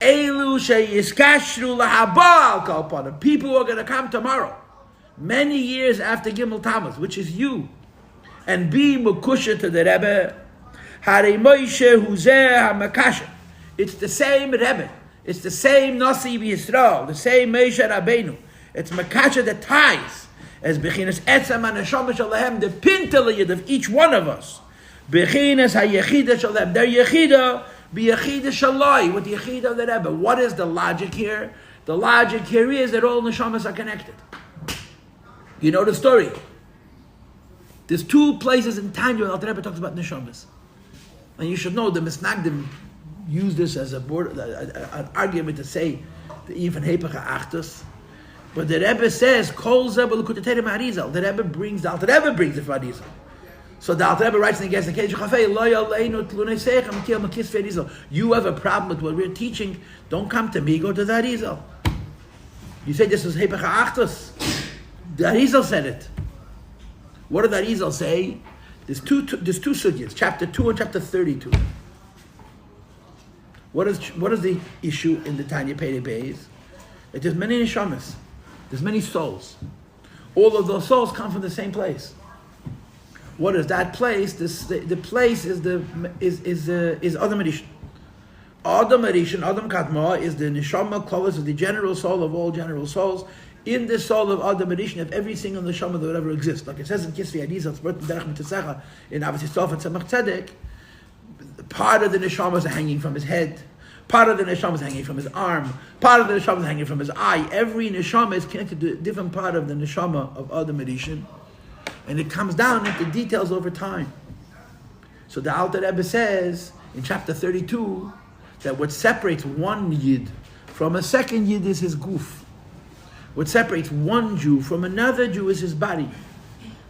Elu sheyiskashru lahabal kalpana. People who are going to come tomorrow, many years after Gimel Tammuz, which is you, and be mukusha to the Rebbe. Harei Moshe huzeh hamakasha. It's the same Rebbe. It's the same Nasi Yisrael, the same Moshe Rabbeinu. It's makasha that ties as bechinas etzem anashama shalahem, the pintaliyad of each one of us. Bechinas hayechida shalahem, their yechida be yechida shalai, with the yechida of the Rebbe. What is the logic here? The logic here is that all neshamas are connected. You know the story. There's two places in time where the Rebbe talks about neshamas, and you should know the Misnagdim use this as an argument to say the even hepacha achtus. But the Rebbe says, "Kol zebel kutetere ma'arizal." The Rebbe brings it from Arizal. So the Alter Rebbe writes in the Gesed Keish Chafei, "Lo yaleinu tlunei seichem until makis ve'arizal." You have a problem with what we're teaching? Don't come to me. Go to the Arizal. You say this is hepacha achtus. The Arizal said it. What did the Arizal say? There's two sugyas, chapter 2 and chapter 32. What is the issue in the Tanya Perek Beis? That there's many neshamas. There's many souls. All of those souls come from the same place. What is that place? The place is Adam Rishon. Adam Rishon, Adam Kadma, is the neshama kolos of the general soul of all general souls. In the soul of Adam Rishon, of every single neshama that will ever exist, like it says in Kisvei Adizah, in Avos Yisrael and Tzemach Tzedek, part of the neshamas are hanging from his head. Part of the neshama is hanging from his arm. Part of the neshama is hanging from his eye. Every neshama is connected to a different part of the neshama of Adam Rishon, and it comes down into details over time. So the Alter Rebbe says in chapter 32 that what separates one yid from a second yid is his guf. What separates one Jew from another Jew is his body.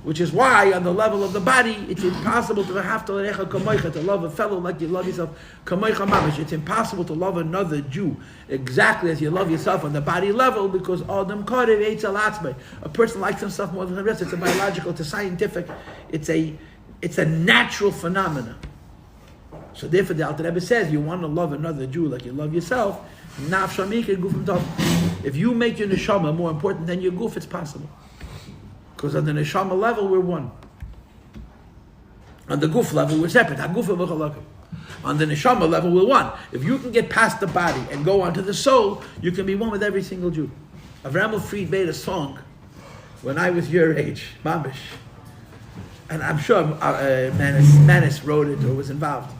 Which is why, on the level of the body, it's impossible to have to love a fellow like you love yourself. It's impossible to love another Jew exactly as you love yourself on the body level, because Adam Karev Eitz Al Atzmei. A person likes himself more than the rest. It's a biological, it's a scientific, it's a natural phenomenon. So therefore, the Alter Rebbe says, you want to love another Jew like you love yourself. If you make your neshama more important than your guf, it's possible. Because on the neshama level, we're one. On the guf level, we're separate. On the neshama level, we're one. If you can get past the body and go on to the soul, you can be one with every single Jew. Avram Fried made a song when I was your age, Mamish. And I'm sure Manis wrote it or was involved.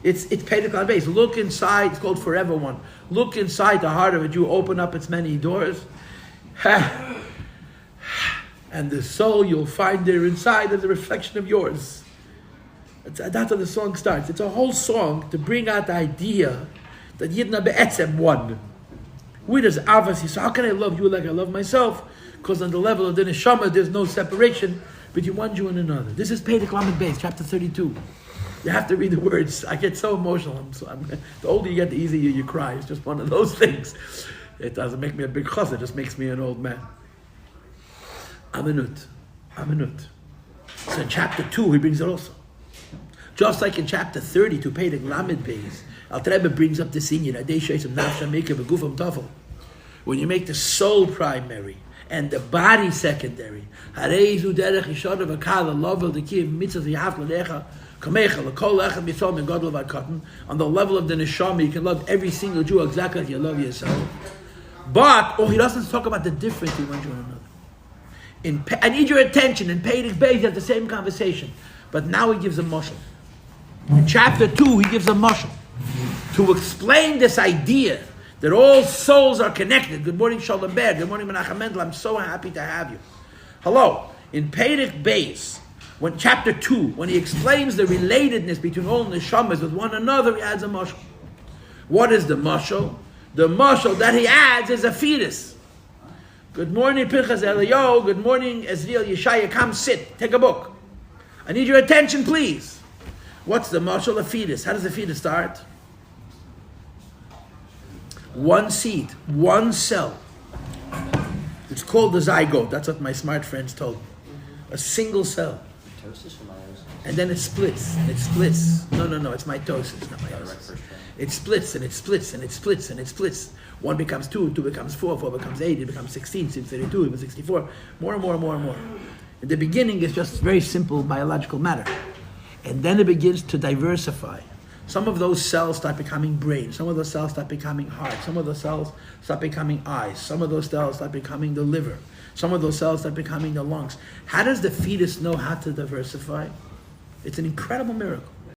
It's Perek Beis. Look inside, it's called Forever One. Look inside the heart of a Jew, open up its many doors. And the soul you'll find there inside is a reflection of yours. That's how the song starts. It's a whole song to bring out the idea that Yidna Be'etzem one. Where does Avas? So how can I love you like I love myself? Because on the level of the neshama, there's no separation between one Jew and another. This is Perek Beis, chapter 32. You have to read the words. I get so emotional. The older you get, the easier you cry. It's just one of those things. It doesn't make me a big chazz. It just makes me an old man. Aminut. So in chapter 2, he brings it also. Just like in chapter 32, Perek Beis, Alter Rebbe brings up the senior. When you make the soul primary and the body secondary, on the level of the neshama, you can love every single Jew exactly as you love yourself. But, he doesn't talk about the difference between one Jew and another. I need your attention. In Perek Beis, you have the same conversation. But now he gives a mashal. In chapter 2, he gives a mashal to explain this idea that all souls are connected. Good morning, Shalom Ber. Good morning, Menachem Mendel. I'm so happy to have you. Hello. In Perek Beis, when chapter 2, when he explains the relatedness between all neshamas with one another, he adds a mashal. What is the mashal? The mashal that he adds is a fetus. Good morning, Pinchas Eliyahu. Good morning, Ezriel Yeshaya. Come sit. Take a book. I need your attention, please. What's the mashal? A fetus. How does the fetus start? One seed, one cell. It's called the zygote. That's what my smart friends told me. A single cell. And then it splits. No, it's mitosis, not meiosis. It splits and it splits and it splits and it splits. 1 becomes 2, 2 becomes 4, 4 becomes 8, it becomes 16, 32, it becomes 64, more and more and more and more. In the beginning, it's just very simple biological matter. And then it begins to diversify. Some of those cells start becoming brain. Some of those cells start becoming heart. Some of those cells start becoming eyes. Some of those cells start becoming the liver. Some of those cells start becoming the lungs. How does the fetus know how to diversify? It's an incredible miracle.